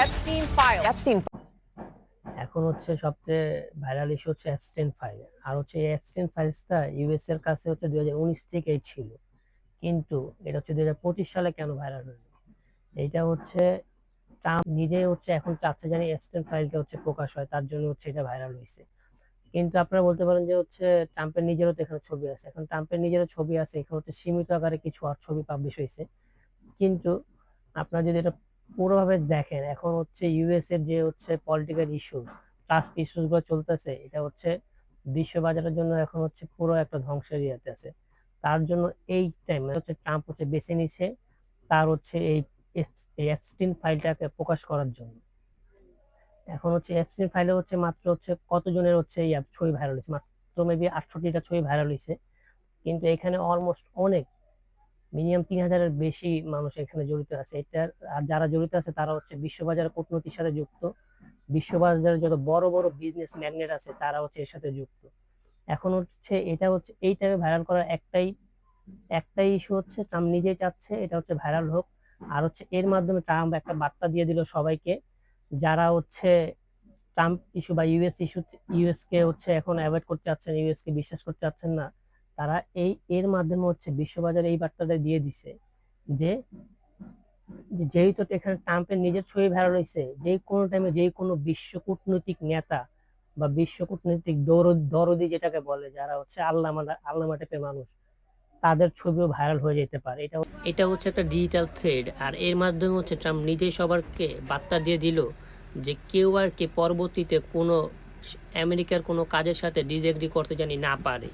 Epstein file. এখন হচ্ছে সবচেয়ে ভাইরাল ইস্যু হচ্ছে অ্যাপস্টেইন ফাইল। আর হচ্ছে এই অ্যাপস্টেইন ফাইলসটা ইউএস এর কাছে হচ্ছে 2019 থেকেই ছিল, কিন্তু এটা হচ্ছে 2025 সালে কেন ভাইরাল হলো? এইটা হচ্ছে ট্রাম্প নিজেই হচ্ছে এখন চাচ্ছে জানি অ্যাপস্টেইন ফাইলটা হচ্ছে প্রকাশ হয়, তার জন্য হচ্ছে এটা ভাইরাল হয়েছে। কিন্তু আপনারা বলতে পারেন যে হচ্ছে ট্রাম্পের নিজেরও তো এখানে ছবি আছে, এখন ট্রাম্পের নিজেরও ছবি আছে, এখানে হচ্ছে সীমিত আকারে কিছু আর ছবি পাবলিশ হয়েছে। কিন্তু আপনারা যদি এটা পুরোভাবে দেখেন, এখন হচ্ছে ইউএস এর যে হচ্ছে পলিটিক্যাল ইস্যুস, ট্রাস্ট ইস্যুস গুলো চলতেছে, এটা হচ্ছে বিশ্ব বাজারের জন্য এখন হচ্ছে পুরো একটা ধ্বংসের ইয়েতে আছে। তার জন্য এই টাইমে হচ্ছে ট্রাম্প হচ্ছে বেছে নিছে তার হচ্ছে এই এপস্টিন ফাইলটাকে প্রকাশ করার জন্য। এখন হচ্ছে এপস্টিন ফাইলে হচ্ছে মাত্র হচ্ছে কতজনের হচ্ছে ছবি ভাইরাল হয়েছে, মাত্র মেবি 68টা ছবি ভাইরাল হয়েছে। কিন্তু এখানে অলমোস্ট অনেক মিনিমাম 3000-এর বেশি মানুষ এখানে জড়িত আছে এটার। আর যারা জড়িত আছে তারা হচ্ছে বিশ্ববাজারের কূটনীতির সাথে যুক্ত, বিশ্ববাজারের যত বড় বড় বিজনেস ম্যাগনেট আছে তারা হচ্ছে এর সাথে যুক্ত। এখন হচ্ছে এটা হচ্ছে এই টাইমে ভাইরাল করার একটাই একটাই ইস্যু হচ্ছে ট্রাম্প নিজেই চাচ্ছে এটা হচ্ছে ভাইরাল হোক। আর হচ্ছে এর মাধ্যমে ট্রাম্প একটা বার্তা দিয়ে দিল সবাইকে, যারা হচ্ছে ট্রাম্প ইস্যু বা ইউএস কে হচ্ছে এখন অ্যাভয়েড করতে চাচ্ছেন, ইউএস কে বিশ্বাস করতে চাচ্ছেন না, তারা এর মাধ্যমে হচ্ছে বিশ্ববাজারে এই বার্তাটা দিয়ে দিছে যে যেহেতু এখানে ট্রাম্পের নিজের ছবি ভাইরাল হয়েছে, যে কোনো টাইমে যে কোনো বিশ্ব কূটনৈতিক নেতা বা বিশ্ব কূটনৈতিক দরদি যেটাকে বলে, যারা হচ্ছে আল্লামা টাইপের মানুষ, তাদের ছবিও ভাইরাল হয়ে যেতে পারে। এটা হচ্ছে একটা ডিজিটাল থ্রেড। আর এর মাধ্যমে হচ্ছে ট্রাম্প নিজেই সবারকে বার্তা দিয়ে দিল যে কেউ আর কে পরবর্তীতে কোনো আমেরিকার কোনো কাজের সাথে ডিসএগ্রি করতে জানি না পারে।